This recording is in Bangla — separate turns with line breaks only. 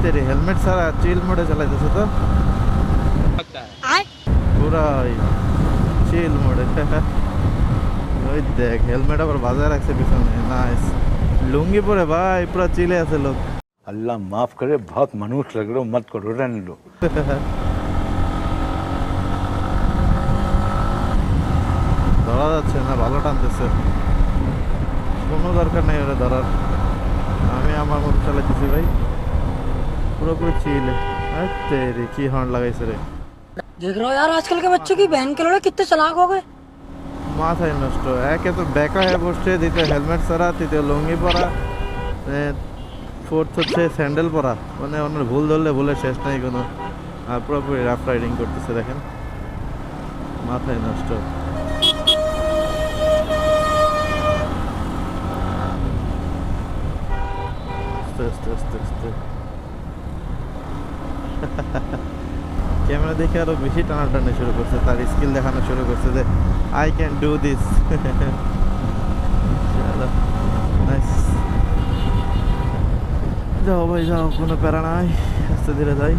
তেরে হেলমেট ছাড়া চিল মোডে চালাইতেছে তো পুরাই চিল মোডে। ওই দেখ হেলমেট আবার বাজায় রাখছে পিছনে, নাইস। লুঙ্গি পরে ভাই পুরা চিলে আছে লোক।
अल्लाह माफ करे, बहुत मनुष्य लग रहे हो, मत करो, रहने लो।
ধরা যাচ্ছে না, ভালো টানতেছে, কোনো দরকার নেই ওরা ধরার। আমি আমার মতো চালাইতেছি ভাই, পুরোপুরি চিলে। তেরি কি হর্ন লাগাইছে রে।
देख रहे हो यार आजकल के बच्चों की बहन के लड़के कितने चालाक हो गए।
মাথায় নষ্ট, একে তো বেকা হয়ে বসছে, দ্বিতীয় হেলমেট ছাড়া, তৃতীয় লুঙ্গি পরা, ফোর্থ হচ্ছে স্যান্ডেল পরা। মানে ওনার ভুল ধরলে ভুলে শেষ নাই কোনো। আর পুরোপুরি রাফ রাইডিং করতেছে দেখেন, মাথায় নষ্ট। আস্তে আস্তে আস্তে আস্তে ক্যামেরা দেখে আরো বেশি টানাটানি শুরু করছে, তার স্কিল দেখানো শুরু করছে যে I can do this. Nice, যাও ভাই যাও, কোনো প্যারা নাই, আস্তে ধীরে যাই।